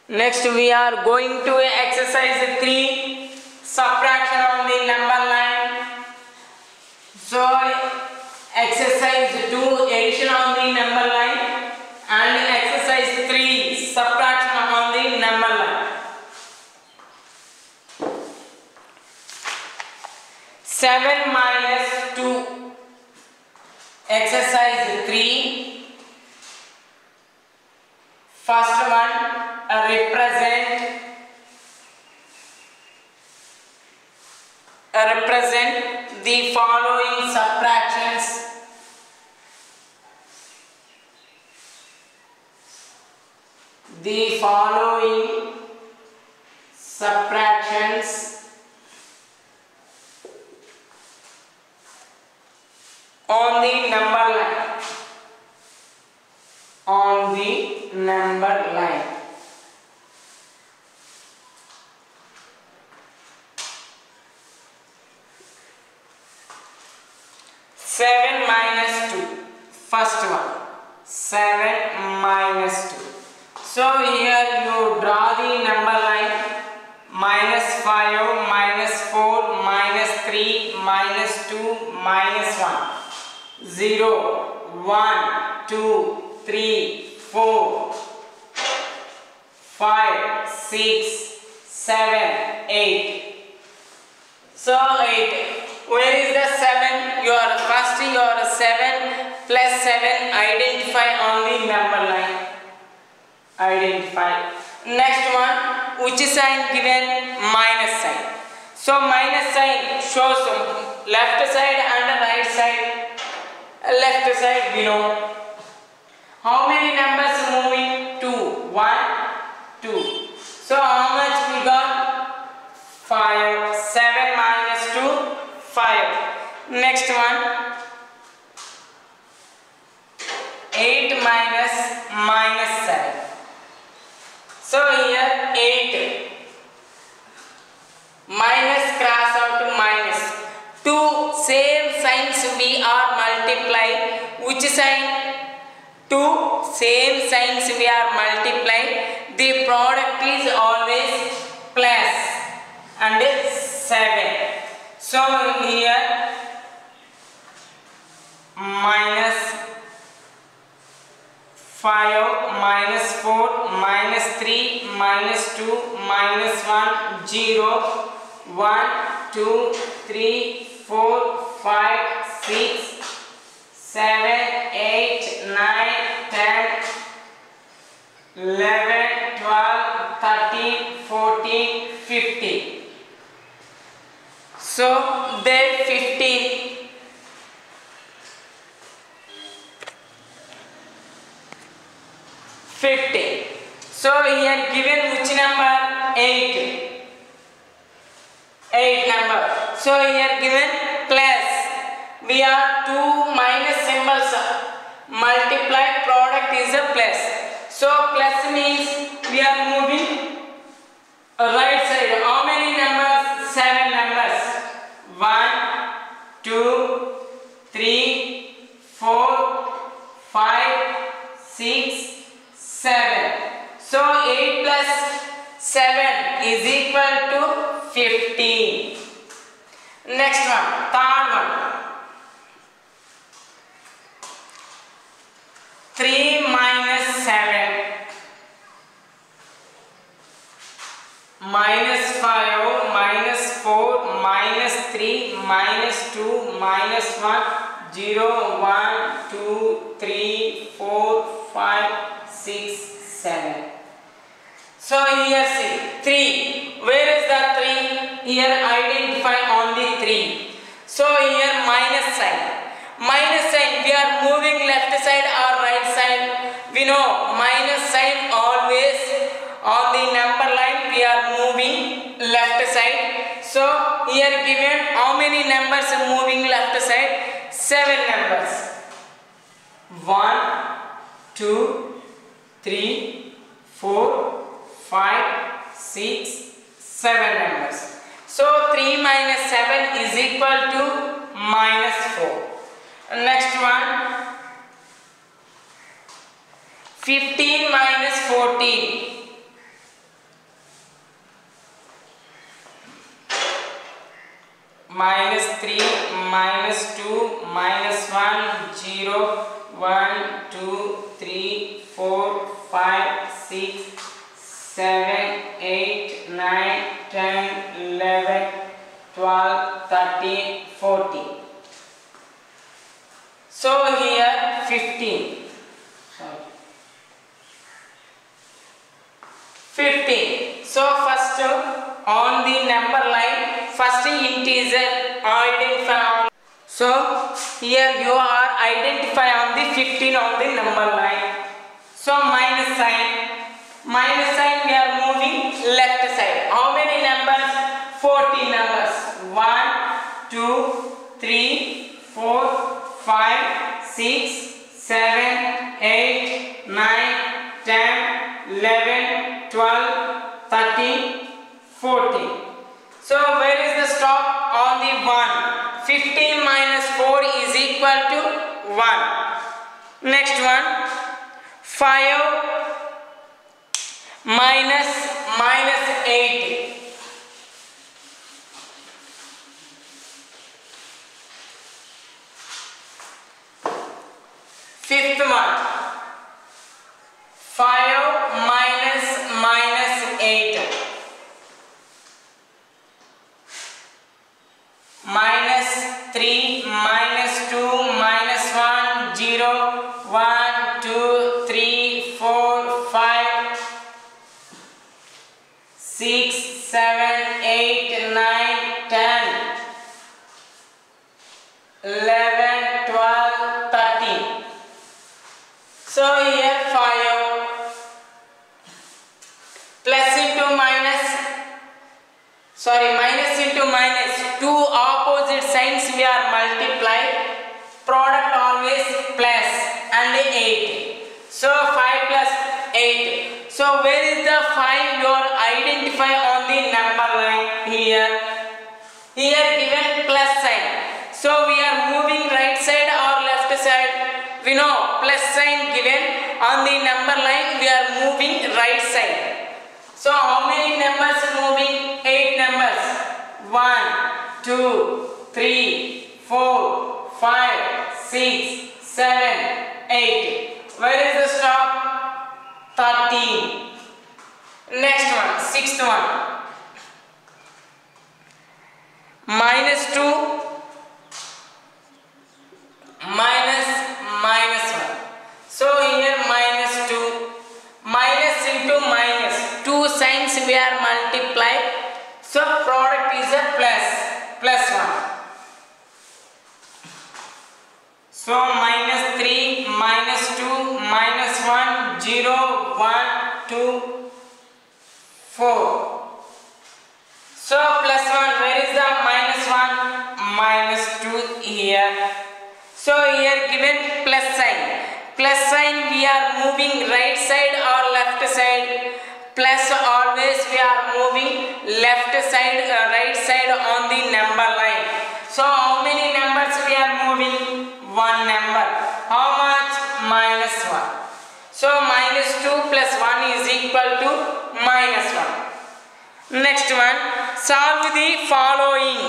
Next we are going to exercise 3, subtraction on the number line. So exercise 2, addition on the number line, and exercise 3, subtraction on the number line. 7 minus 2. Exercise 3. First one, represent the following subtractions. The following subtractions on the number line. On the number line. Seven minus 2. First one. 7 minus 2. So here you draw the number line. Minus 5, minus 4, minus 3, minus 2, minus 1. 0, 1, 2, 3, 4, 5, 6, 7, 8. So 8. Where is the 7? Your 7 plus 7. Identify on the number line. Identify. Next one, which sign given? Minus sign. So minus sign shows left side and right side. Left side below. How many numbers moving? 2. 1, 2. So how much we got? 5. 7 minus 2, 5. Next one. 8 minus 7. So here 8. Minus cross out to minus. Two same signs we are multiplying. Which sign? Two same signs we are multiplying. The product is always plus and 7. So here minus 5, minus 4, minus 3, minus 2, minus 1, 0, 1, 2, 3, 4, 5, 6, 7, 8, 9, 10, 11, 12, 13, 14, 15. So there 15. 15. So here given which number? 8. 8 number. So here given plus. We are 2 minus symbols. Multiply product is a plus. So plus means we are moving right side. How many numbers? 7 numbers. 1, 2, 3, 4, 5, 6, 7. So 8 plus 7 is equal to 15. Next one, third one. 3 minus 7. Minus 5, minus 4, minus 3, minus 2, minus 1, 0, 1, 2, 3, 4, 5, 6, 7. So here see 3. Where is the 3? Here identify on the 3. So here minus sign. Minus sign, we are moving left side or right side. We know minus sign always on the number line we are moving left side. So here given how many numbers moving left side? 7 numbers. 1, 2, 3, 4, 5, 6, 7 numbers. So 3 minus 7 is equal to minus 4. Next one. 15 minus 14. minus 3, minus 2, minus 1, 0, 1, 2, 3, 4, 5, 6, 7, 8, 9, 10, 11, 12, 13, 14. So here 15. 15. So first on the number line, first integer identify. So here you are identify on the 15 on the number line. So minus sign. Minus sign we are moving left side. How many numbers? 14 numbers. 1, 2, 3, 4, 5, 6, 7, 8, 9, 10, 11, 12, 13, 14. So where is the stop? On the 1. 15 minus 4 is equal to 1. Next one. 5 minus 8. Fifth one. 5 minus 8. Minus 3, minus 2, minus 1, 0, 1, 2, 3, 4, 5, 6, 7, 8, 9, 10, 11, 12, 13. So here 5 plus into minus, minus into minus, two opposite signs we are multiply, product always plus and 8. So 5 plus 8. So where is the 5 you are identify on the number line? Here. Here given plus sign. So we are moving right side or left side? We know plus sign given on the number line, we are moving right side. So how many numbers moving? 8 numbers. 1, 2, 3, 4, 5, 6, 7, 8. Where is the stop? 13. Next one, sixth one. Minus 2 minus 1. So here minus 2. Minus into minus. Two signs we are multiplied. So product is a plus 1. So minus 3, minus 2, minus 1, 0, 1, 2, 4. So plus 1, where is the minus 1? Minus 2 here. So here given plus sign. Plus sign we are moving right side or left side? Plus always we are moving left side, right side on the number line. So how many numbers we are moving? One number. How much? Minus 1. So minus 2 plus 1 is equal to minus 1. Next one. Solve the following.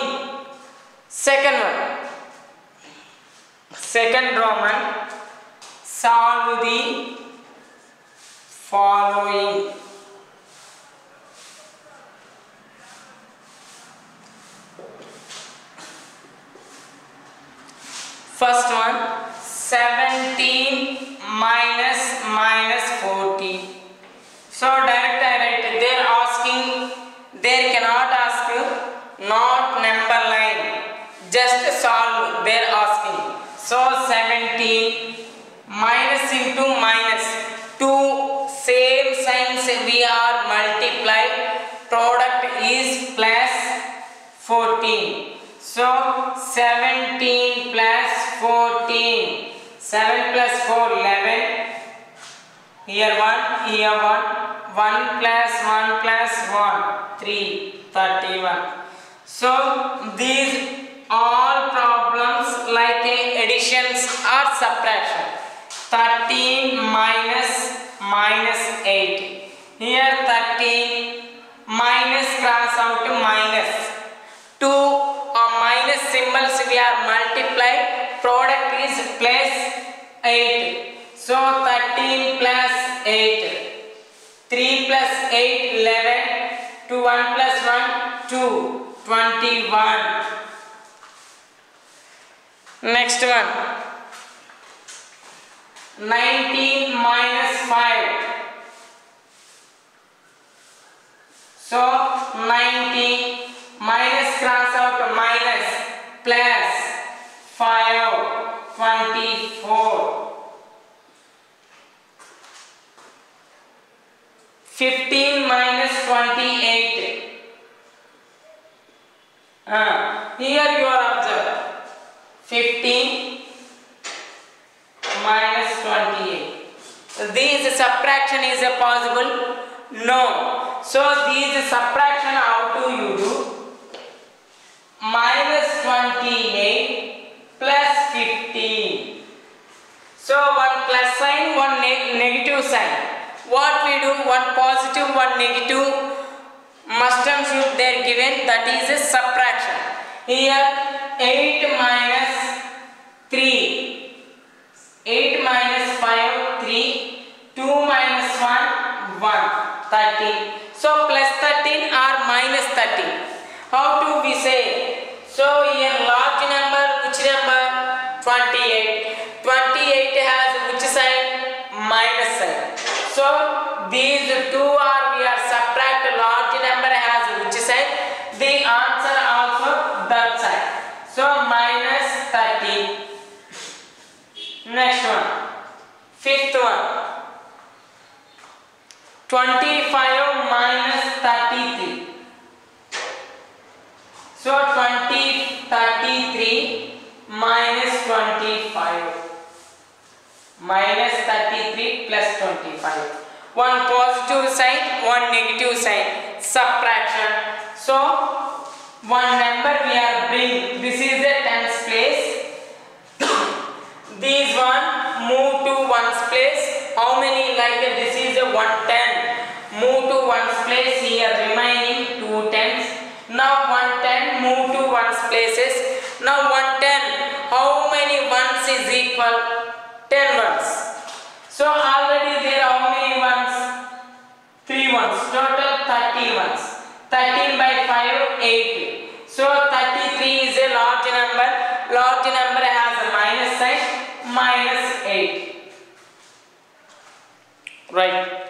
Second one. Second Roman. Solve the following. First one, 17 minus 14. So direct I write. They are asking, they cannot ask not number line. Just solve. They are asking. So 17 minus into minus. Two same signs we are multiply. Product is plus 14. So 17 plus 14. 7 plus 4, 11. Here 1, here 1. 1 plus 1 plus 1, 3, 31. So these all problems like additions or subtraction. 13 minus 8. Here 13 minus cross out to minus. 2 minus symbols we are multiply, product is plus 8. So 13 plus 8, 3 plus 8, 11, 2, 1 plus 1, 2, 21. Next one, 19 minus 5. So 19 minus cross out minus plus 5, 24. 15 minus 28. Here you are observe. 15 minus 28. This subtraction is possible? No. So this subtraction how do you do? Minus 28 plus 15. So one plus sign, one negative sign. What we do? One positive, one negative must and should they are given, that is a subtraction. Here 8 minus 3, 8 minus 5, 3, 2 minus 1, 1, 13. So plus 13 or minus 13. How do we say? So here large number, which number? 28. 28 has which sign? Minus sign. So these two are we are subtract, large number has which sign? The answer also that side. So minus 13. Next one, fifth one, 25 minus 33. So 33 minus 25. Minus 33 plus 25. One positive sign, one negative sign. Subtraction. So one number we are bringing. This is the tens place. This one move to ones place. How many? Like this is a 110. Move to ones place. Here remaining 2 tens. Now 110 move to ones places. Now 110. How many ones is equal? 10 ones. So already there are how many ones? 3 ones. Total 30 ones. 13 by 5, 80. So 33 is a large number. Large number has a minus sign. Minus 8. Right.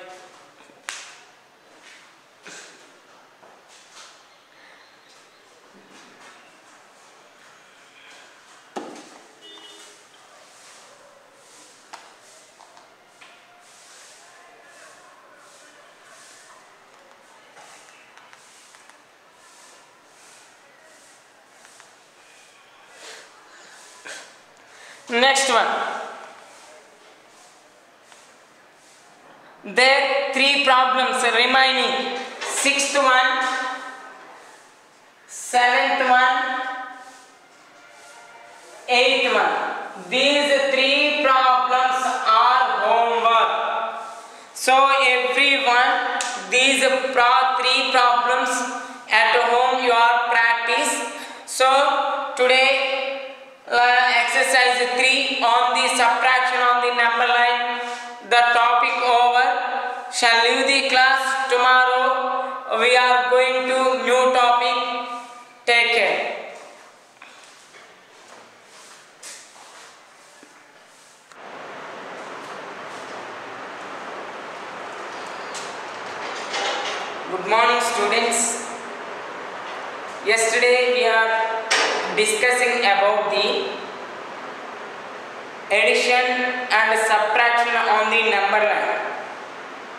Next one. There 3 problems remaining. 6th one, 7th one, 8th one. These 3 problems are homework. So everyone, these 3 problems at home you are practice. So today exercise 3 on the subtraction on the number line. The topic over. Shall leave the class tomorrow. We are going to new topic. Take care. Good morning students. Yesterday we are discussing about the addition and subtraction on the number line.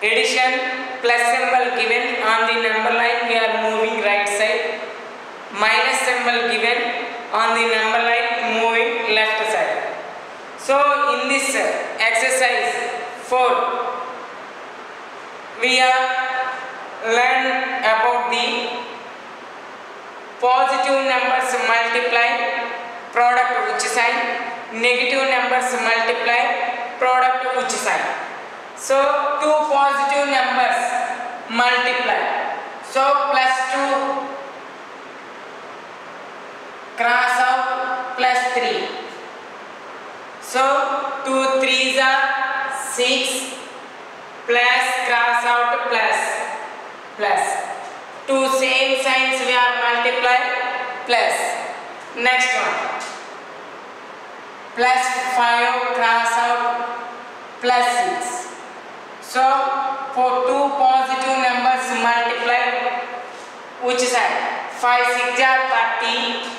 Addition plus symbol given on the number line, we are moving right side. Minus symbol given on the number line, moving left side. So in this exercise 4 we are learn about the positive numbers multiply, product which sign. Negative numbers multiply, product which sign. So 2 positive numbers multiply. So plus 2 cross out plus 3. So 2 3s are 6 plus cross out plus. Two same signs we are multiply plus. Next one plus 5 cross out plus 6. So for two positive numbers multiply which side? 5 6 are 30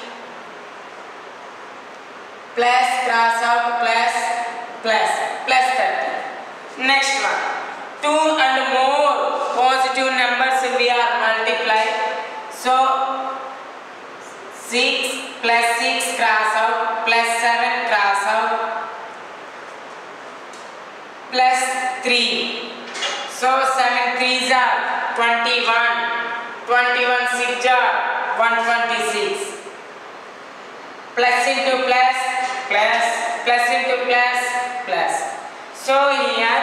plus cross out plus 30. Next one 2 and more positive numbers we are multiply. So 6 plus 6 cross out plus 7 cross out plus 3. So 7 3s are 21. 21 6 are 126. Plus into plus into plus. So here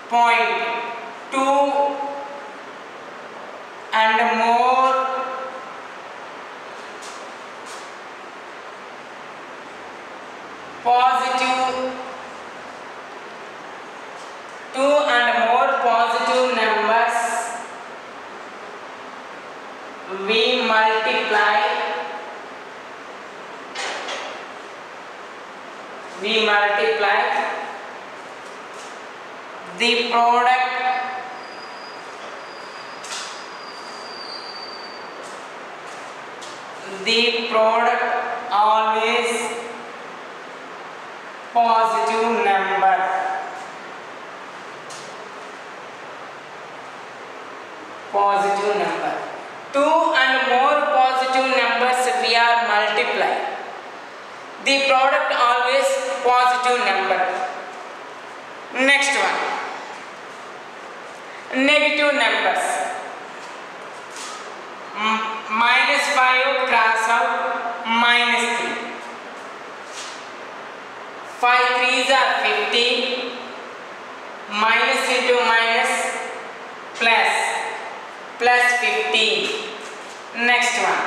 point 2 and more positive 2 and more positive numbers we multiply the product always positive number. Two and more positive numbers we are multiply. The product always positive number. Next one negative numbers. Minus 5 cross out minus 3. 5 3s are 15. Minus into minus plus 15. Next one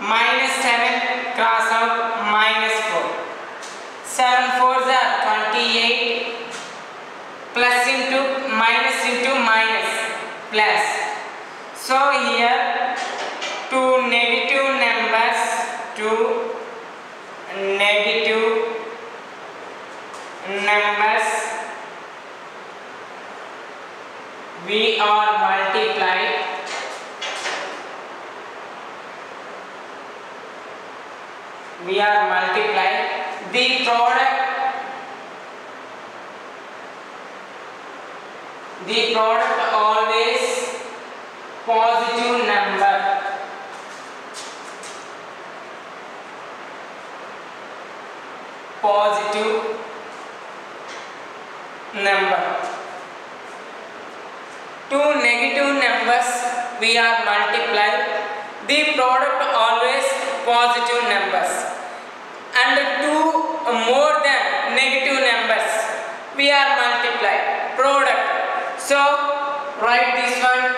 minus 7 cross out minus 4. 7 4s are 28. Plus into minus plus. So here two negative numbers we are multiplied. The product always positive number. Two negative numbers we are multiplied. The product always positive numbers. And two more than negative numbers we are multiplied. Product. So write this one.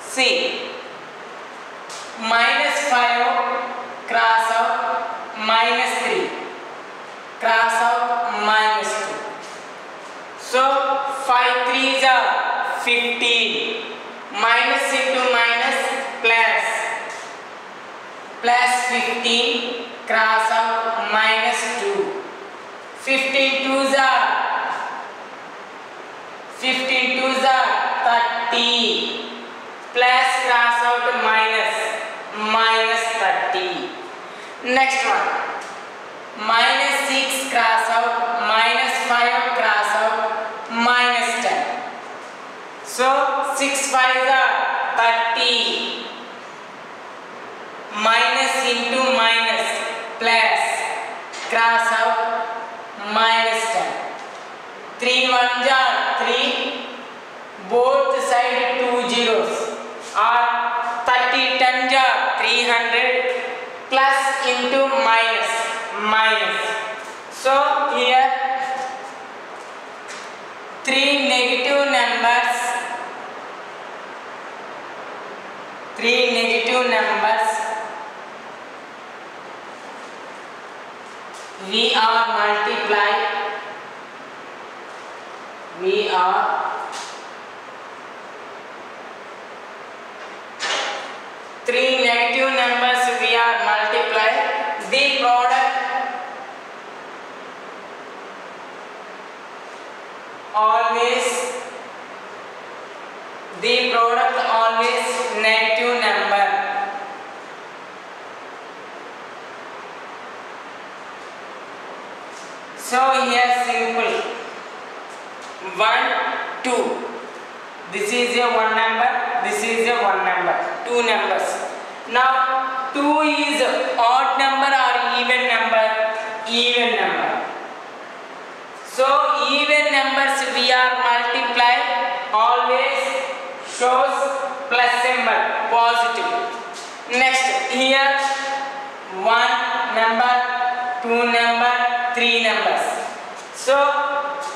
See, minus 5 cross out minus 3 cross out minus 2. So 5 3s are 15. Minus into minus plus 15 cross out minus 2. 15 2s are 30. Plus cross out minus 30. Next one minus 6 cross out minus 5 cross out minus 10. So 6 5s are 30. Minus into minus plus cross out minus 10. 3 1s are 3. Both side 2 zeros are 30 10s are 300 plus into minus. So here 3 negative numbers, we are multiply, three negative numbers we are multiply, the product always negative number. So here simple, 1 2, this is a one number, this is a one number, two numbers. Now 2 is odd number or even number? Even number. So even numbers we are multiply always shows plus symbol, positive. Next here 1 number, 2 number, 3 numbers. So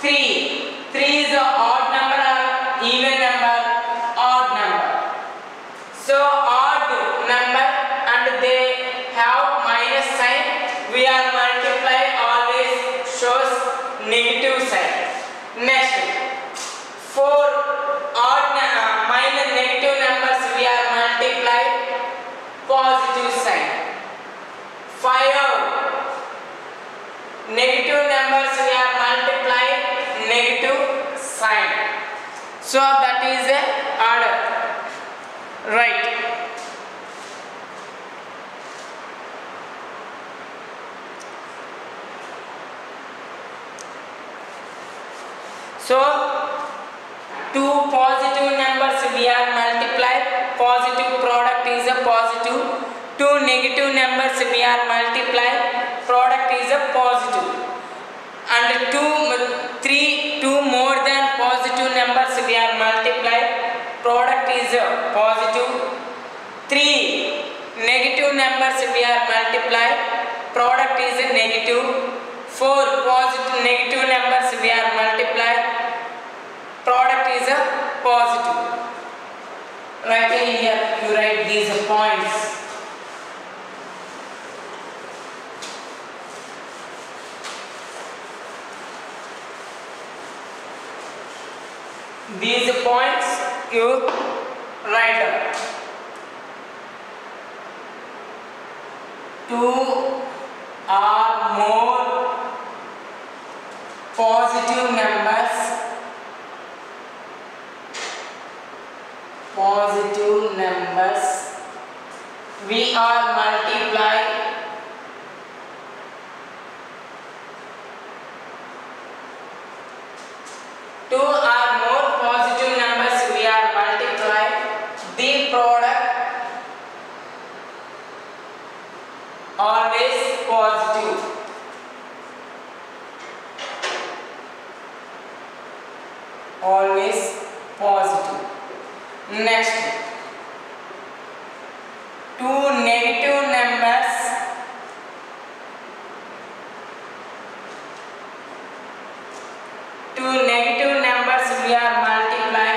3 is a odd number or even number? Odd number. So odd number and they have minus sign, we are multiply always shows negative sign. Next 4 odd minus negative numbers we are multiply positive sign. 5 negative numbers we are multiply negative sign. So that is a order, right? So 2 positive numbers we are multiply, positive product is a positive. 2 negative numbers we are multiply, product is a positive. And 2 more than positive numbers we are multiply, product is a positive. 3 negative numbers we are multiply, product is a negative. 4 positive negative numbers we are multiply, product is a positive. Right here you write these points. These points you write down. 2 or more positive numbers, we are multiply two or more positive numbers we are multiply, the product always positive. Always positive. Next 2 negative numbers, we are multiply,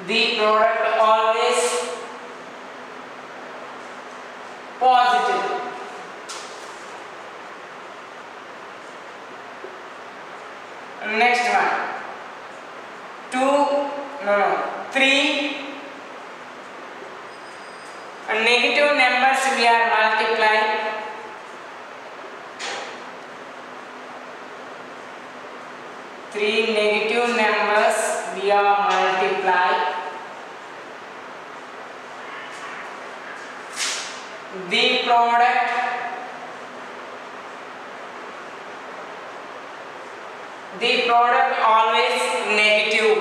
the product always positive. Next one 3 negative numbers we are multiply, three negative numbers we are multiply, the product always negative.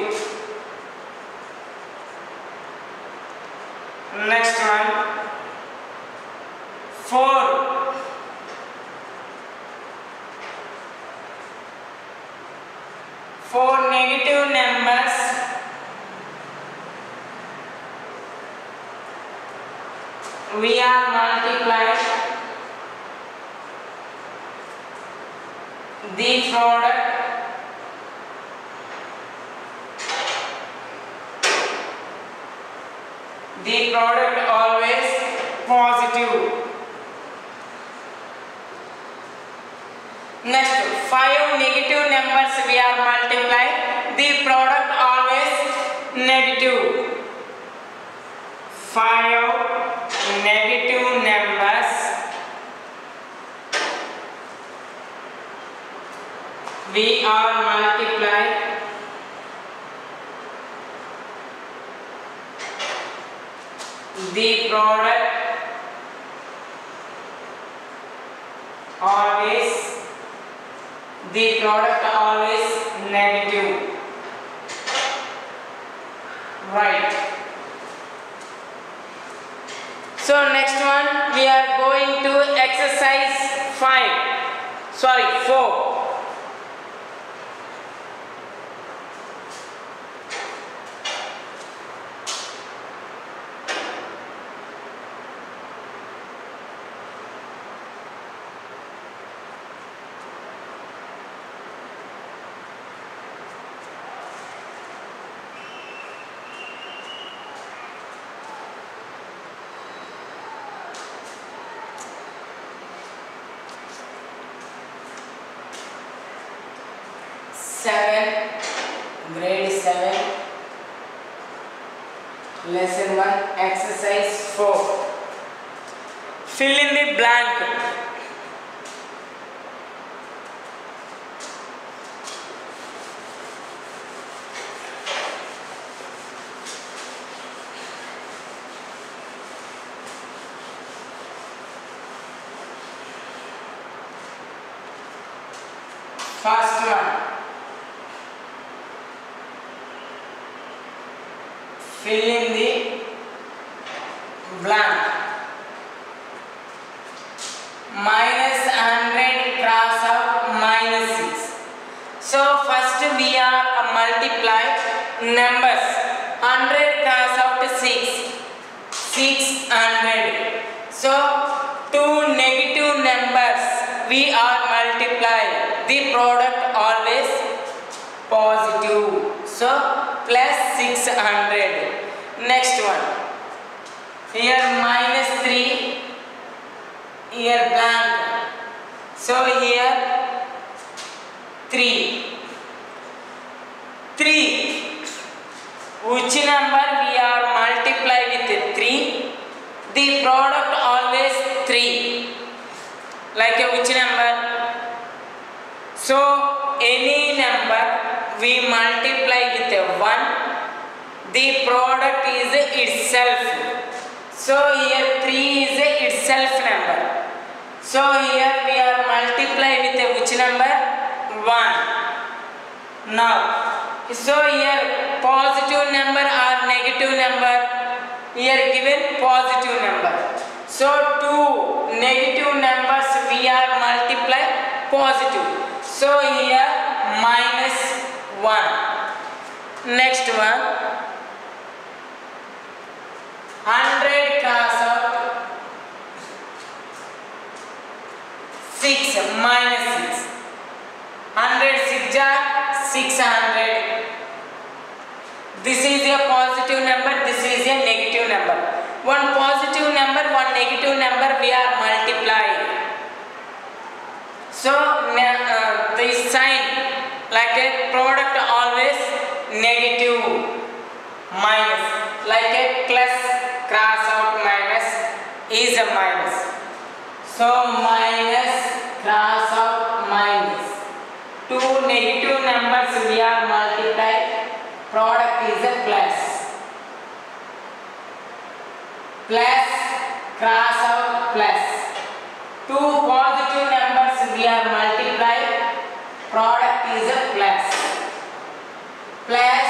Next one 4 negative numbers we are multiplying the product always positive. Next, 5 negative numbers we are multiplying, the product always negative. 5 negative numbers we are multiplying, the product always negative. Right. So next one we are going to exercise 4. Grade 7, lesson 1, exercise 4. Fill in the blank. First one. Fill in the blank. Minus 100 cross out minus 6. So first we are multiply numbers. 100 cross out 6. 600. So two negative numbers we are multiply. The product always positive. So plus 600. Next one. Here minus 3. Here blank. So here 3. 3. Which number we are multiply with 3? The product always 3. Like which number? So any number we multiply with 1. The product is itself. So here 3 is itself number. So here we are multiply with which number? 1. Now, so here positive number or negative number? Here given positive number. So two negative numbers we are multiply positive. So here minus 1. Next one. 100 cross out 6 minus 6. 100 6 are 600. This is a positive number, this is a negative number. One positive number, one negative number we are multiplying. So the sign like a product always negative. Minus like a plus cross out minus is a minus. So minus cross out minus. Two negative numbers we are multiplying. Product is a plus. Plus cross out plus. Two positive numbers we are multiplying. Product is a plus. Plus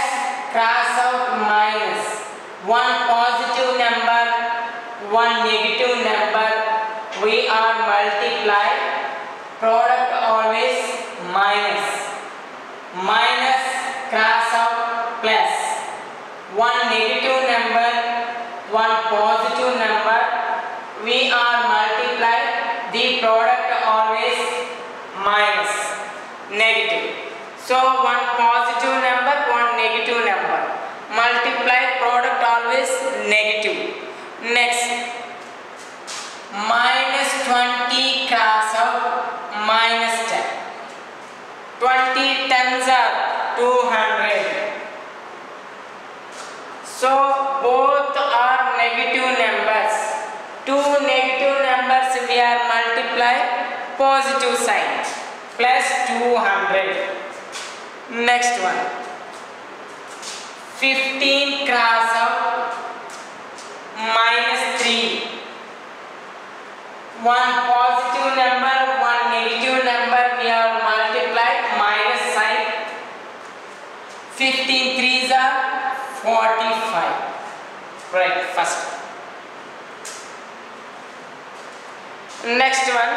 cross out minus. One positive number, one negative number we are multiplying. Product always minus. Minus cross out plus. One negative number, one positive number we are multiply the product always minus negative. So one positive number, one negative number. Multiply product always negative. Next, minus 20 cross out minus 10. 20 tens are 200. So both are negative numbers. Two negative numbers we are multiply positive sign plus 200. Next one, 15 cross out minus 3. One positive number, one negative number we are multiply minus sign. 15 threes are 45. Right, first. Next one,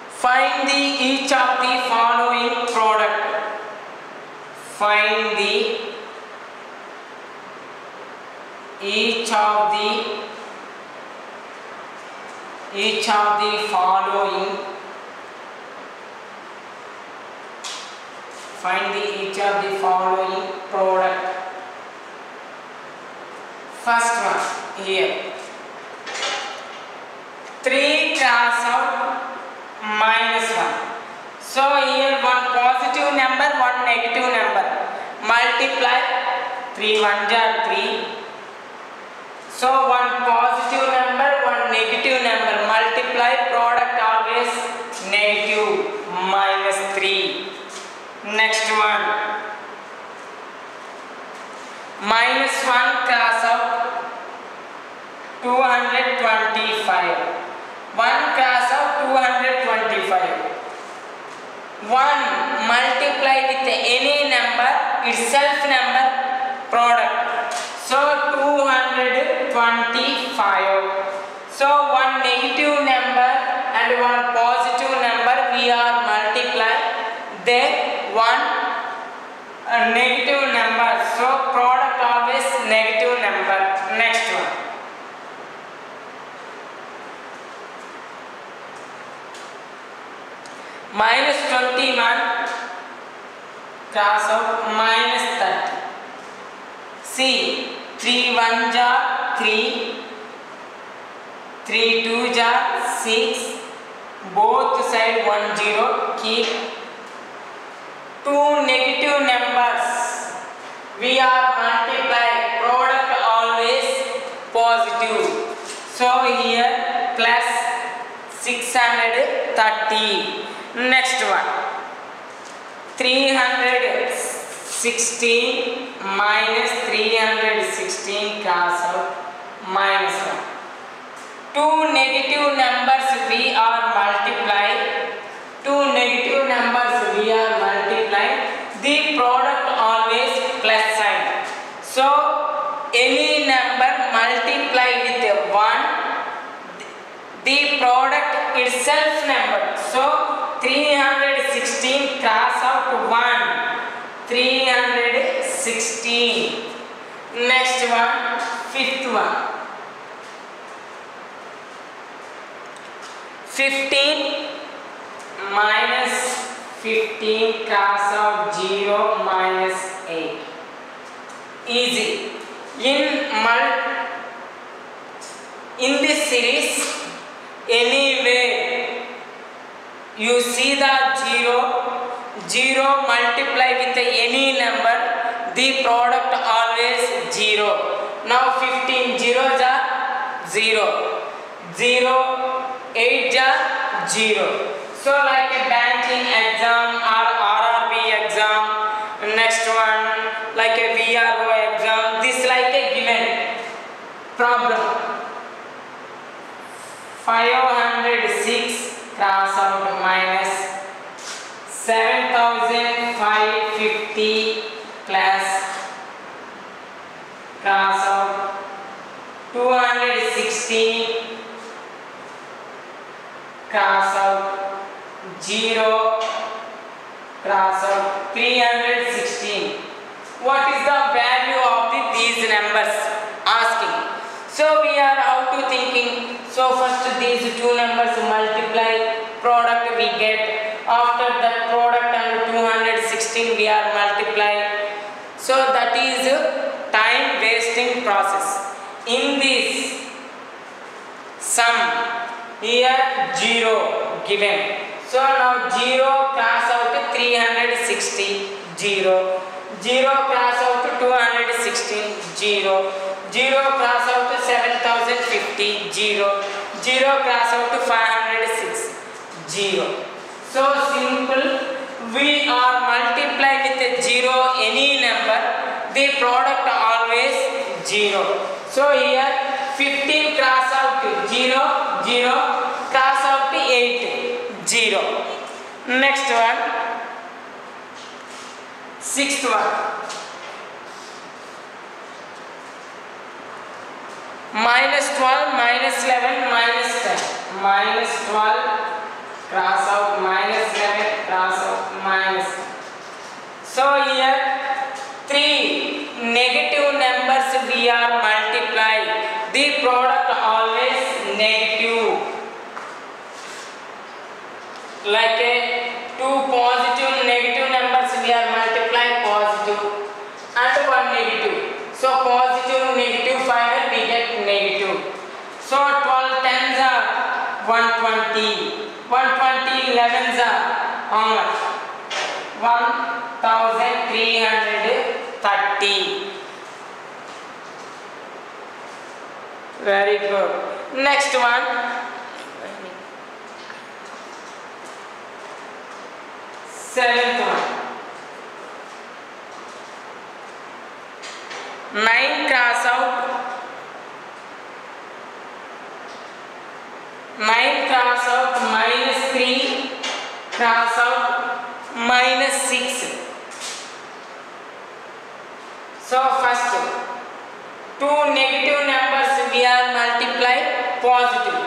find the each of the following product. Find the each of the following. Find the each of the following product. First one here, 3 cross out minus 1. So here one positive number, one negative number. Multiply 3 1s are 3. So one positive number, one negative number. Multiply product always negative minus 3. Next one, minus 1 cross out 225. 1 cross out 225. 1 multiply with any number, itself number, product. So 225. So one negative number and one positive number we are multiply. Then one negative number. So product always negative number. Next one, minus 21 cross out minus 30. See, 3 1s are 3, 3 2s are 6, both side 1 0, keep. Two negative numbers we are multiply, product always positive. So here plus 630. Next one, 316 minus 316 cross out minus 1. Two negative numbers we are multiply. Two negative numbers we are multiply. The product always plus sign. So any number multiply with a 1, the product itself number. So 316 cross out 1. 316. Next one, fifth one, 15 minus 15 cross out 0 minus 8. Easy. In this series, anyway you see the 0 multiply with any number, the product always 0. Now 15 zeros are 0, 0 8s are 0. So like a banking exam or RRB exam, next one like a VRO exam, this like a given problem. 506 cross out minus 7550 plus cross out 216 cross out 0 cross out 316. What is the value of these numbers? Asking. So we are how to thinking. these two numbers multiply, product we get. After that product and 216 we are multiply. So that is a time wasting process. In this sum here 0 given. So now 0 cross out 360, 0. 0 cross out 216, 0. 0 cross out 7050, 0. 0 cross out 506, 0. So simple. We are multiply with a 0 any number. The product always 0. So here 15 cross out 0, 0. Cross out 8, 0. Next one. Sixth one. Minus 12, minus 11, minus 10. Minus 12, cross out, minus 11, cross out, minus 10. So here 3 negative numbers we are multiplying. The product always negative. Like a 2 positive negative numbers we are multiplying positive and 1 negative. So positive negative final we get negative. So 12 tens are 120. 120 11s are how much? 1330. Very good. Next one. Seventh one. 9 cross out. 9 cross out, minus 3 cross out, minus 6. So first 2 negative numbers we are multiply positive.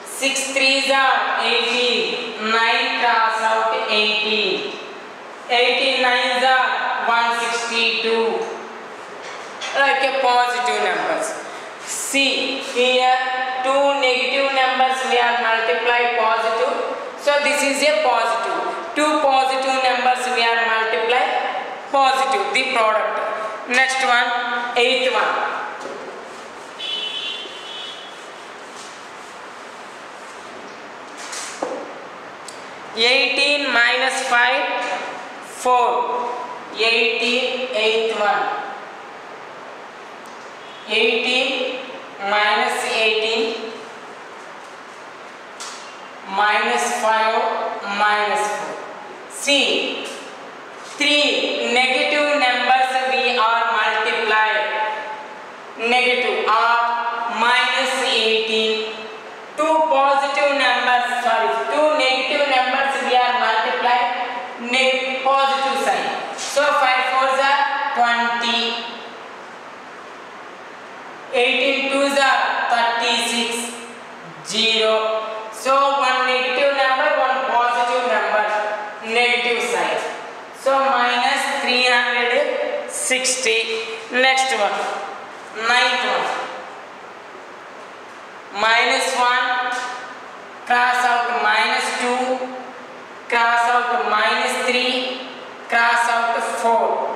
6 3s are 18. 9 cross out 18. 18 9s are 162. Like a positive numbers. See here 2 negative numbers we are multiply positive. So this is a positive. 2 positive numbers we are multiply positive. The product. Next one, 8th one. 18 minus 5, 4. 18, 8th one. 18 minus 18 minus 5 minus 4. See, 3 negative numbers we are multiplied. Negative are minus 18. 2 positive numbers, 2 negative numbers we are multiplied. Positive sign. So 5 4s are 20. 18 2s are 36, 0. So one negative number, one positive number, negative sign. So minus 360. Next one, 9th one. Minus 1, cross out minus 2, cross out minus 3, cross out 4.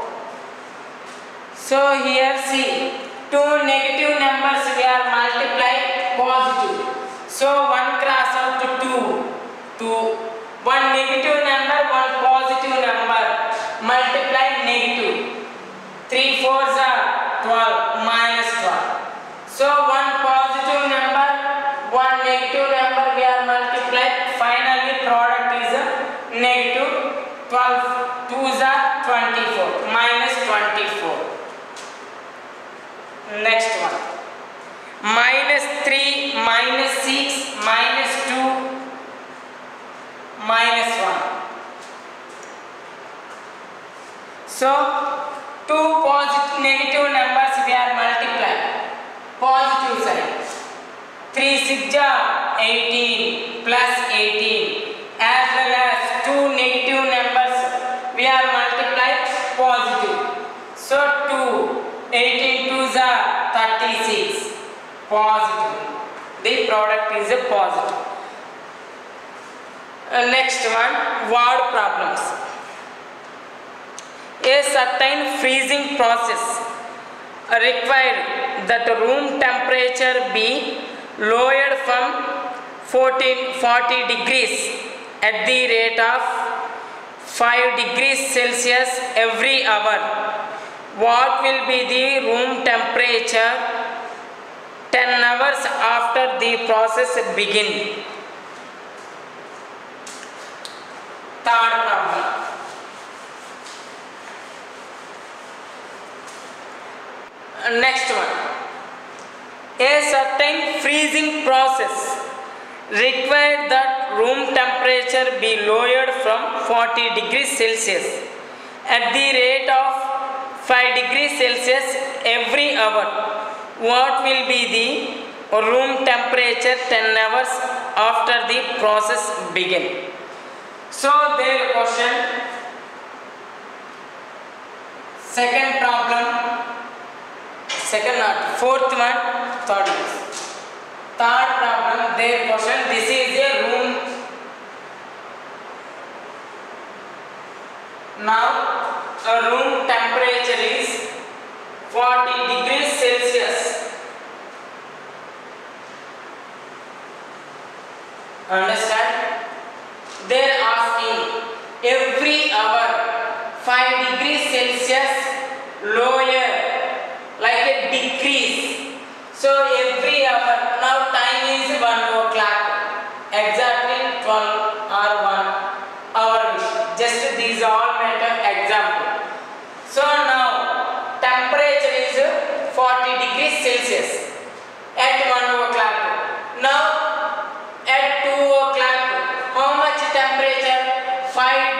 So here see, 2 negative numbers we are multiply positive. So 1 cross out 2, 1 negative number, 1 positive number, multiply negative. 3 4s are 12, minus 12. So 1 positive number, 1 negative number we are multiplied. Finally product is a negative. 12 2s are 24, minus 24. Next one, minus 3, minus 6, minus 2, minus 1. So 2 positive negative numbers we are multiplied. Positive sign. 3 6 are 18 plus 18, as well as 2 negative numbers we are multiplied positive. So 2 18 2s are 36, positive. the product is a positive. Next one, word problems. A certain freezing process required that room temperature be lowered from 40 degrees at the rate of 5 degrees Celsius every hour. What will be the room temperature 10 hours after the process begin? Third problem. Next one. A certain freezing process required that room temperature be lowered from 40 degrees Celsius at the rate of 5 degrees Celsius every hour. What will be the room temperature 10 hours after the process begin? So their question, second problem, fourth one, third one. Third problem, their question, this is a room. Now a room temperature is 40 degrees Celsius. Understand? They are asking every hour 5 degrees Celsius lower, like a decrease. So every hour, now time is 1 o'clock, exactly 12 or 1 hour. Just these all matter example. So now temperature is 40 degrees Celsius at 1 o'clock. Now at 2 o'clock, how much temperature? 5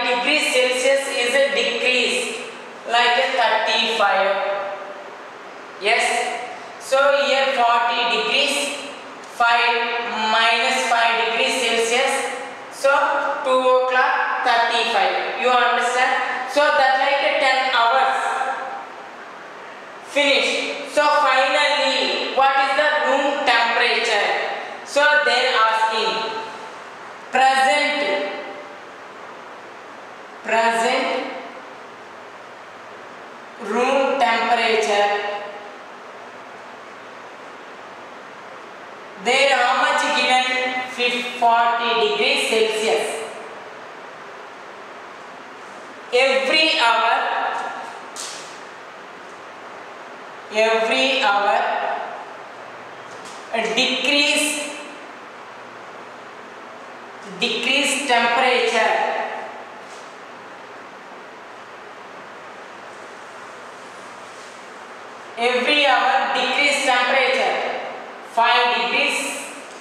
degrees Celsius is a decrease, like a 35. Yes. So here 40 degrees, 5 minus 5 degrees Celsius. So 2 o'clock, 35. You understand? So that like a 10 hours. Finished. So finally, what is the room temperature? So they are asking present room temperature. There how much given? 40 degrees Celsius. Every hour a decrease temperature. Every hour decrease temperature 5 degrees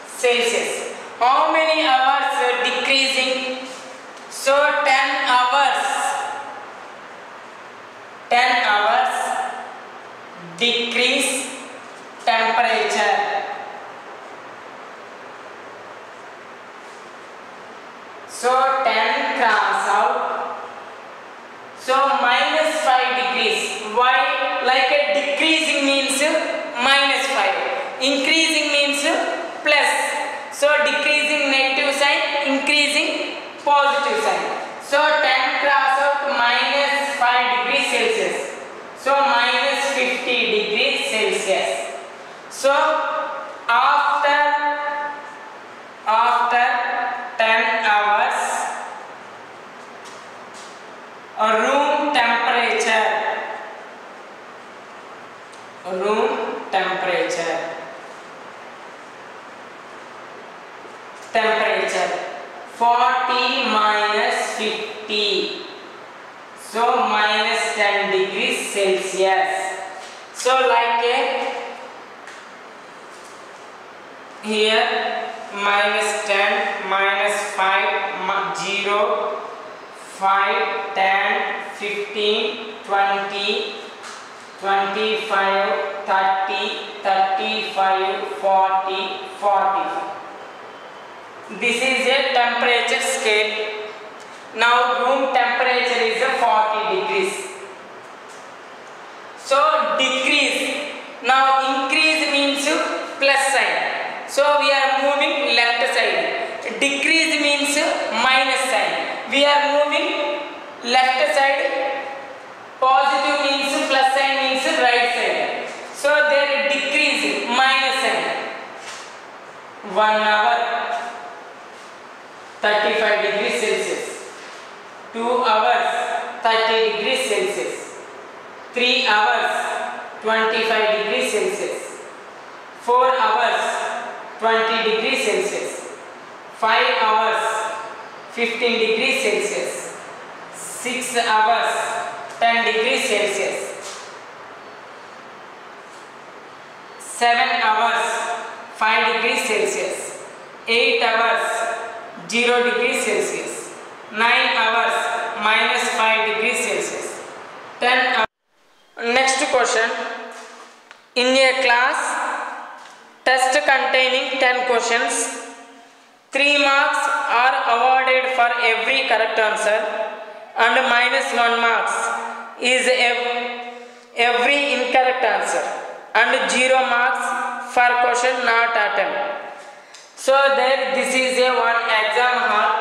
Celsius. How many hours decreasing? So 10 hours. 10 hours decrease temperature. So 10 cross out. So minus 5 degrees. Why? Like a decreasing means minus 5. Increasing means plus. So decreasing negative sign, increasing positive sign. So 10 cross out minus 5 degrees Celsius. So minus 50 degrees Celsius. So after 10 hours room temperature 40 minus 50, so minus 10 degrees Celsius. So like here minus 10, minus 5, 0, 5, 10, 15, 20, 25, 30, 35, 40, 45. This is a temperature scale. Now room temperature is a 40 degrees. So decrease. Now increase means plus sign. we are moving left side, positive means plus sign means right side, so there decrease minus sign. 1 hour 35 degrees Celsius, 2 hours 30 degrees Celsius, 3 hours 25 degrees Celsius, 4 hours 20 degrees Celsius, 5 hours 15 degrees Celsius, 6 hours 10 degrees Celsius, 7 hours 5 degrees Celsius, 8 hours 0 degrees Celsius, 9 hours minus 5 degrees Celsius, 10 hours. Next question. In a class test containing 10 questions, 3 marks are awarded for every correct answer and minus 1 marks is every incorrect answer and 0 marks for question not attempted. So there this is a one exam hall,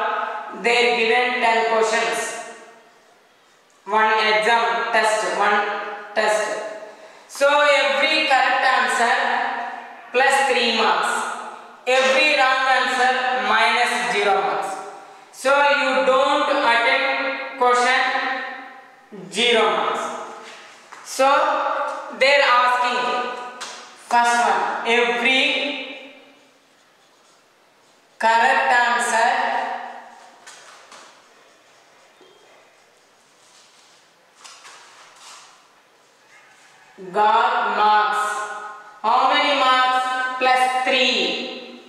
they given 10 questions, one exam test, one test. So every correct answer plus 3 marks, every wrong answer minus 0 marks. So you don't attempt question, 0 marks. So they are asking first one, every correct answer got marks. How many marks? Plus 3.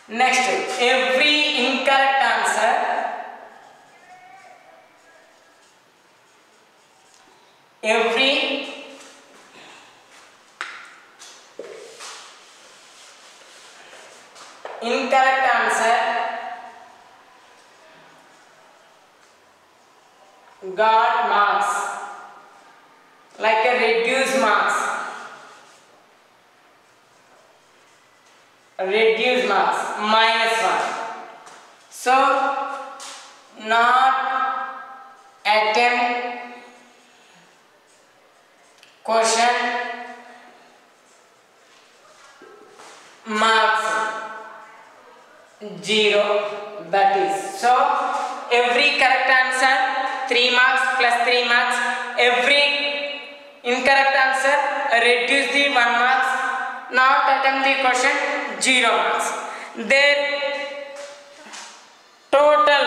Next, every incorrect answer incorrect answer got marks, like a reduced marks. Reduced marks minus 1. So not attempt question marks 0, that is. So every correct answer 3 marks plus 3 marks, every incorrect answer reduce the 1 marks, not attempt the question 0 marks. Their total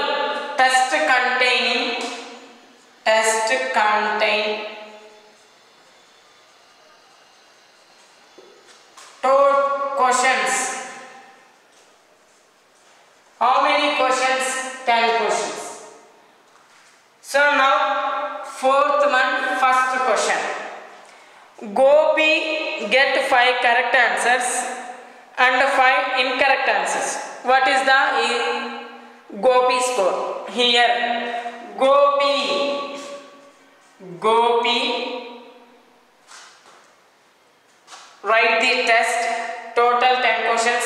test contain questions. How many questions? 10 questions. So now fourth one, first question. Gopi get 5 correct answers and 5 incorrect answers. What is the Gopi score? Here Gopi write the test, total 10 questions,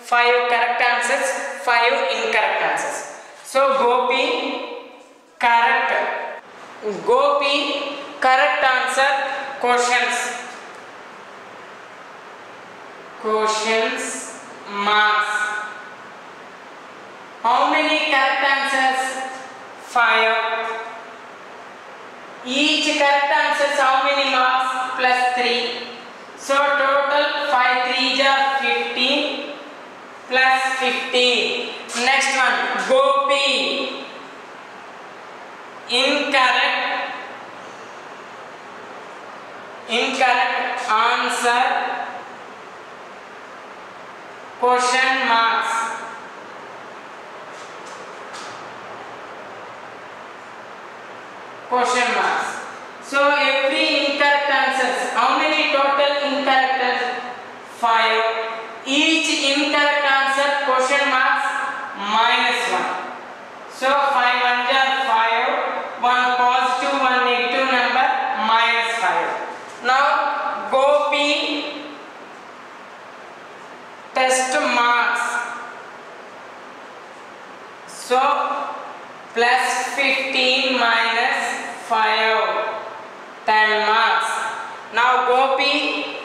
5 correct answers, 5 incorrect answers. So Gopi correct answer questions marks. How many correct answers? 5. Each correct answers how many marks? Plus 3. So total 5 3s are 15 plus 15. Next one, Gopi incorrect answer question marks. So every incorrect answers, how many total incorrect? 5. Each incorrect answer question marks minus 1. So 5 1s are 5, 1 positive, 1 negative number, minus 5. Now Gopi test marks. So plus 5, 10 marks. Now Gopi,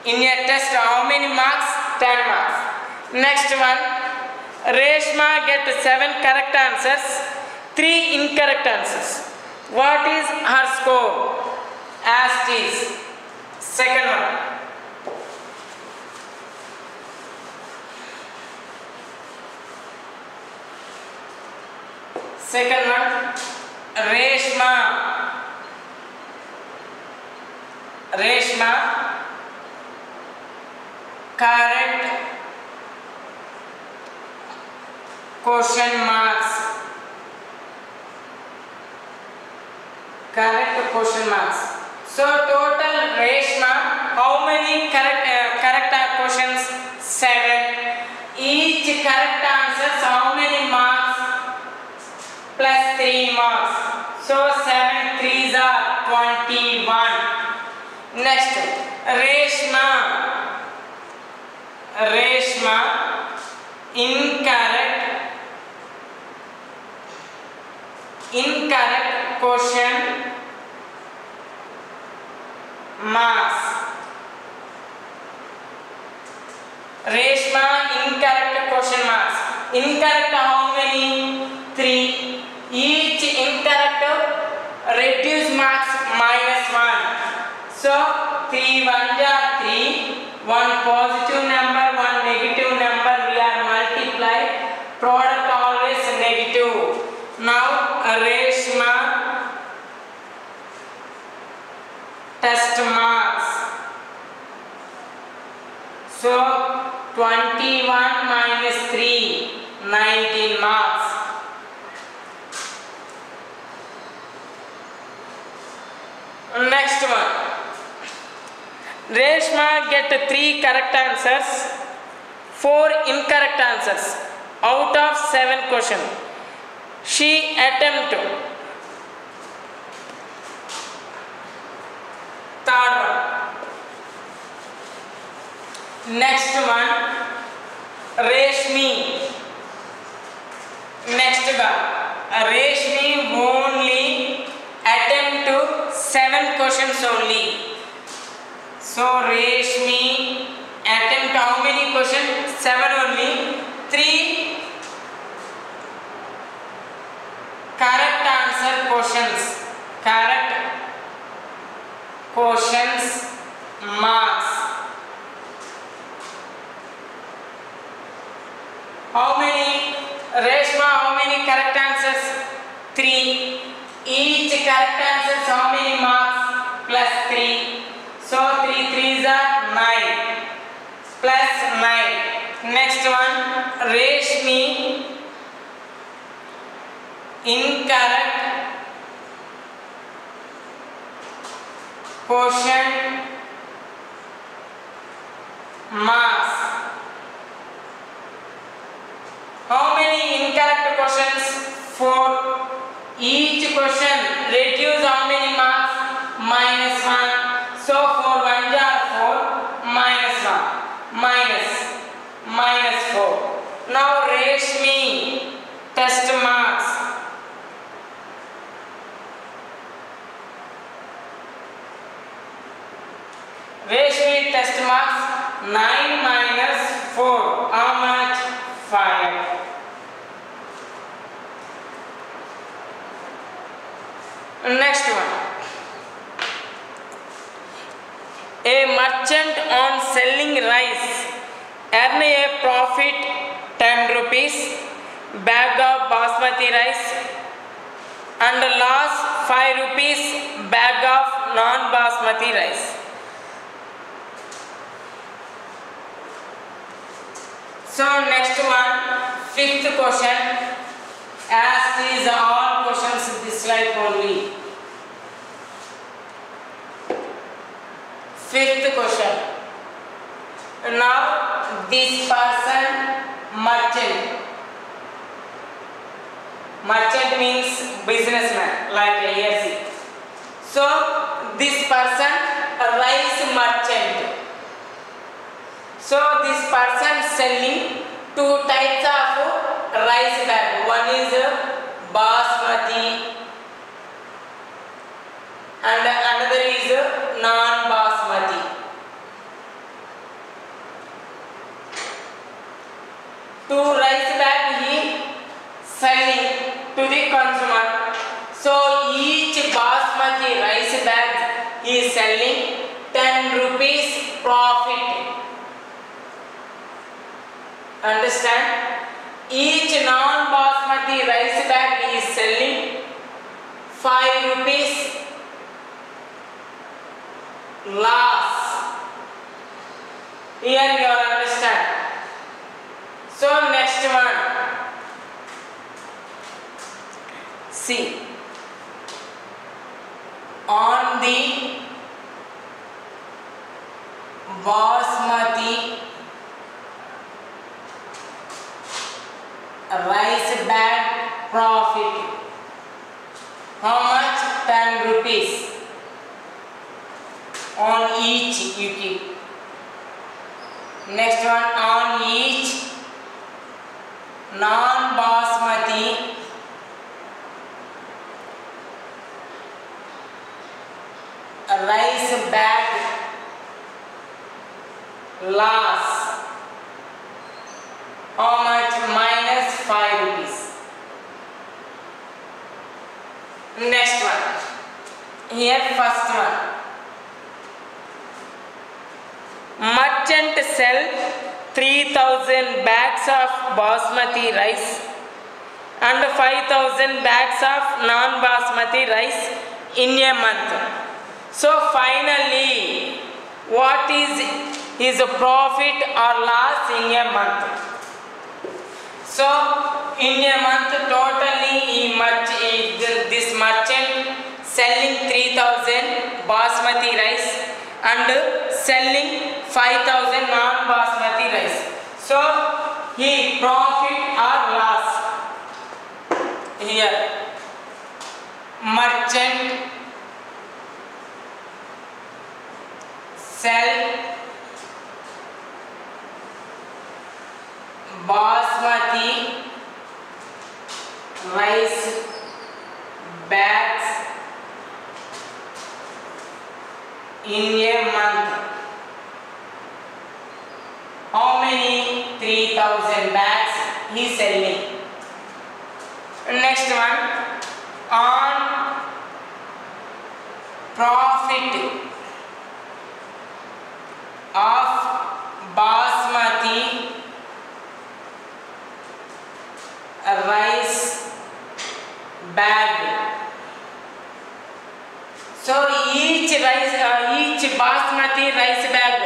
in your test how many marks? 10 marks. Next one, Reshma get 7 correct answers, 3 incorrect answers. What is her score? As it is. Second one. Second one, Reshma correct question marks. Correct question marks. So total Reshma, how many correct questions? 7. Each correct answers how many marks? Plus 3 marks. So 7 3s are 21. Next, Reshma incorrect question marks. Reshma incorrect question marks. Incorrect how many? 3. Each incorrect reduce marks -1. So 3 1s are 3. 1 positive number, 1 negative number. We are multiply. Product always negative. Now Reshma test marks. So 21 minus 3, 19 marks. Next one. Reshma get 3 correct answers, 4 incorrect answers out of 7 questions. She attempt. Third one. Next one, Reshmi. Next one, Reshmi only attempt to 7 questions only. So Reshmi attempt how many questions? 7 only. 3 correct answer questions. Correct questions marks. How many? Reshma, how many correct answers? 3. Each correct answers how many marks? Plus 3. So 3 3s are 9. Plus 9. Next one, Reshmi incorrect question marks. How many incorrect questions? 4. Each question reduce how many marks? -1. So 4 1s are 4, -1, -4. Now Reshmi test marks. Reshmi test marks 9 minus 4. How much? 5. Next one. A merchant on selling rice earn a profit 10 rupees bag of basmati rice and loss 5 rupees bag of non-basmati rice. So next one, 5th question. As these all questions in this slide only. 5th question. Now this person merchant. Merchant means businessman, like ASC. So this person rice merchant. So this person selling 2 types of rice bag. One is basmati non-basmati. Two rice bag he selling to the consumer. So each basmati rice bag he is selling 10 rupees profit. Understand? Each non-basmati rice bag is selling 5 rupees loss. Here you understand. So next one. See, on the basmati rice bag profit, how much? 10 rupees on each you keep. Next one, on each non-basmati rice bag loss, how much? Minus 5 rupees. Next one, here first one, merchant sell 3000 bags of basmati rice and 5000 bags of non-basmati rice in a month. So finally, what is his profit or loss in a month? So in a month totally this merchant selling 3000 basmati rice and selling 5000 non-basmati rice. So he profit or loss? Here merchant sell basmati rice bags in a month. How many? 3000 bags he selling. Next one, on profit of basmati rice bag. So each basmati rice bag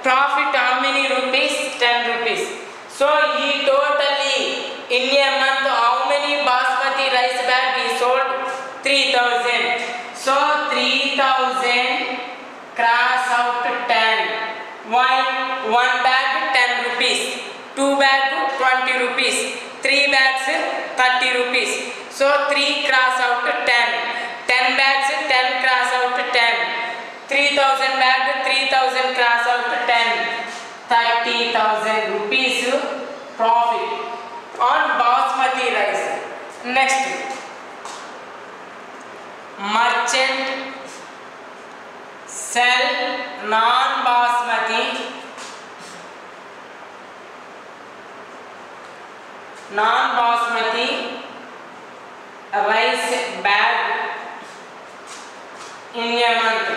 profit how many rupees? 10 rupees. So he totally in a month how many basmati rice bag he sold? 3000. So 3000 cross out 10. Why? One bag 10 rupees, two bag 20 rupees, three bags 30 rupees. So 3 cross out 10. 10 bags 10 cross out 10. 3000 bag 3000 cross out 10. 30,000 rupees profit on basmati rice. Next, merchant sell non-basmati rice bag in a month.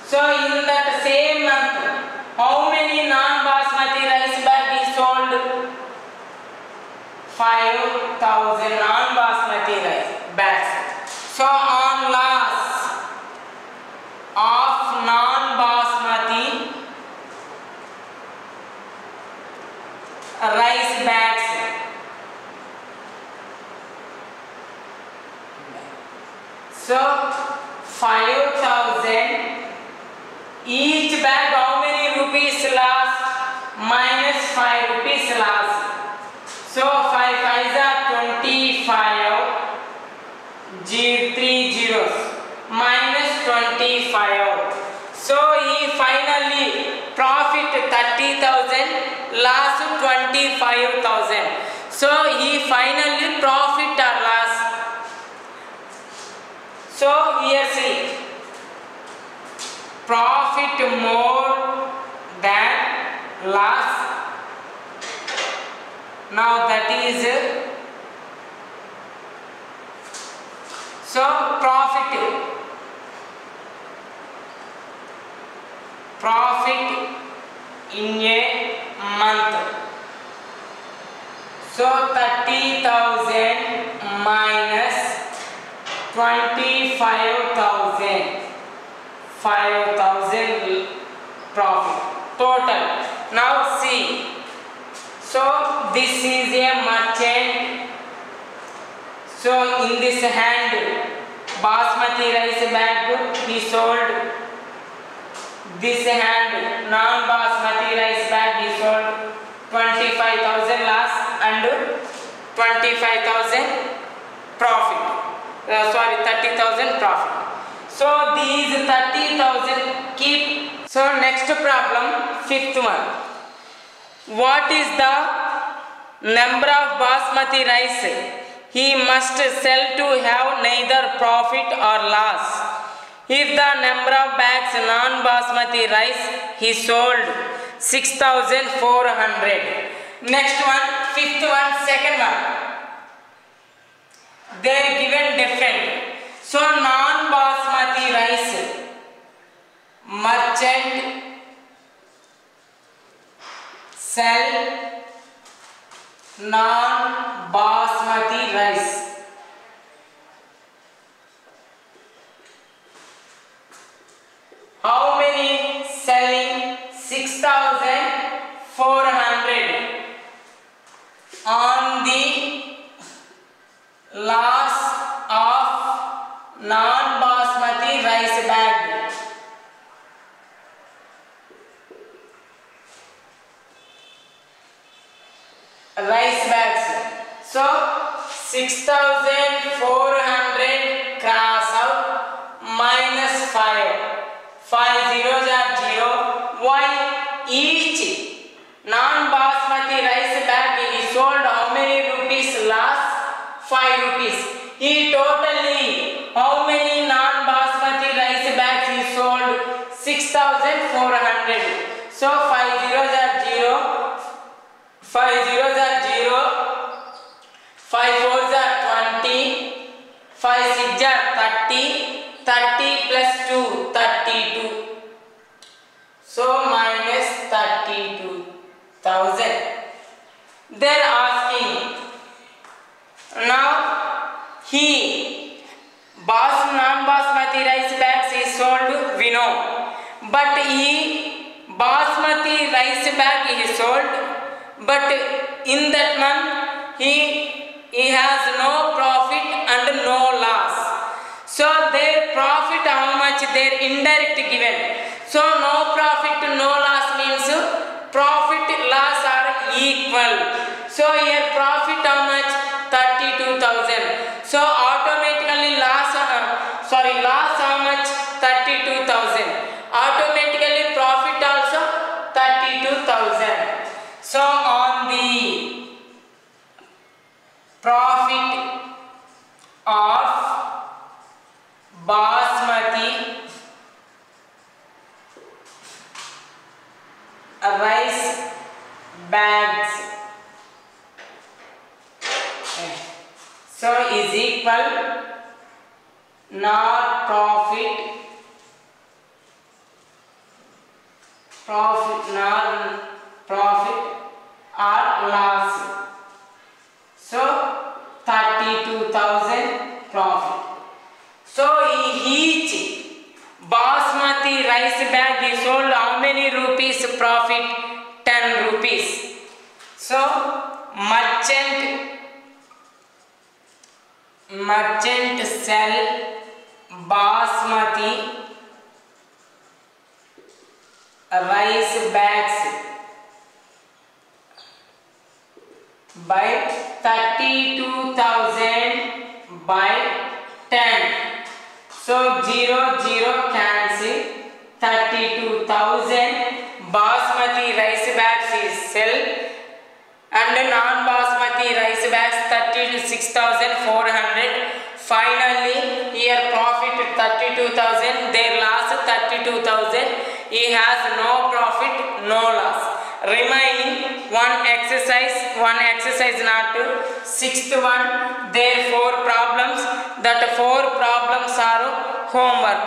So in that same month, how many non-basmati rice bag is sold? 5000 non-basmati rice bags. So on loss of non-basmati rice bags, so 5000 each bag how many rupees loss? Minus 5 rupees loss. So 5 5s are 25, 3 zeros, minus 25. So he finally profit 30,000, loss 25,000. So he finally profit or loss. So here see, profit more than loss. Now that is so profit in a month. So 30,000 minus 25,000, 5,000 profit total. Now see, so this is a merchant. So in this hand basmati rice bag he sold. This hand non-basmati rice bag he sold. 25,000 loss and 25,000 profit. 30,000 profit. So these 30,000 keep. So next problem, fifth one. What is the number of basmati rice he must sell to have neither profit or loss? If the number of bags non-basmati rice he sold 6,400. Next one, fifth one, second one. They are given different. So non-basmati rice, merchant sell non-basmati rice. How many selling? 6,400 on the loss of non-basmati rice bag. Rice bags. So 6,400 cross out minus 5. 5 zeros are 0. Why? Each non-basmati rice bag he sold how many rupees loss? 5 rupees. He totally how many non-basmati rice bags he sold? 6,400. So 5 zeros are 0. 5 zeros are 0. 5 fours are 20. 5 six are 30. 30 plus 2, 32. So minus 32,000. They are asking. Now he non-basmati rice bags is sold, we know. But he basmati rice bag is sold. But in that month he has no profit and no loss. So their profit how much? Their indirect given. So no profit no loss means profit loss are equal. So here profit how much? 32,000. So automatically loss how much? 32,000. Automatically profit also 32,000. So on the profit of basmati rice bags, so is equal not profit or loss. So 32,000 profit. So each basmati rice bag is sold how many rupees profit? 10 rupees. So merchant sell basmati rice bags by 32,000 by 10. So 0 0 cancel. 32,000 basmati rice bags is sell and non-basmati rice bags 36,400. Finally, here profit 32,000, their loss 32,000. He has no profit, no loss. Remaining one exercise not to. Sixth one, there 4 problems. That 4 problems are homework.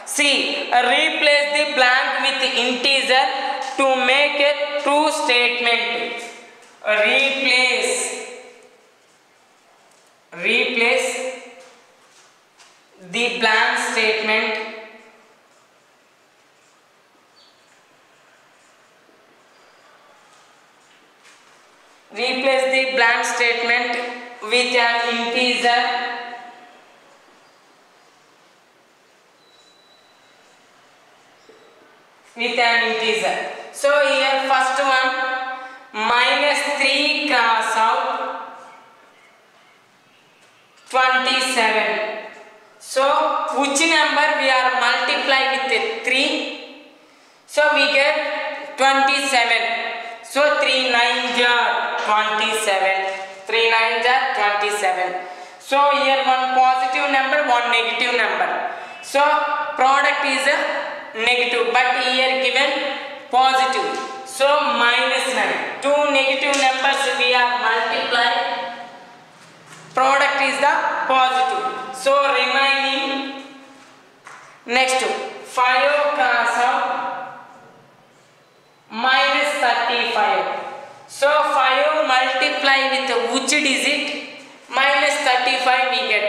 See, replace the blank with integer to make a true statement. Replace the blank statement with an integer So here first one, -3 cross out 27. So which number we are multiply with 3? So we get 27. So 3 9s are 27. 3 9s are 27. So here one positive number, one negative number. So product is a negative, but here given positive. So -9. 2 negative numbers we are multiply. Product is the positive. So remaining next 5 cross out -35. So 5 multiply with which digit? -35 we get.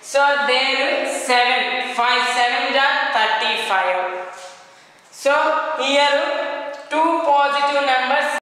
So there 7. 5 7s are 35. So here 2 positive numbers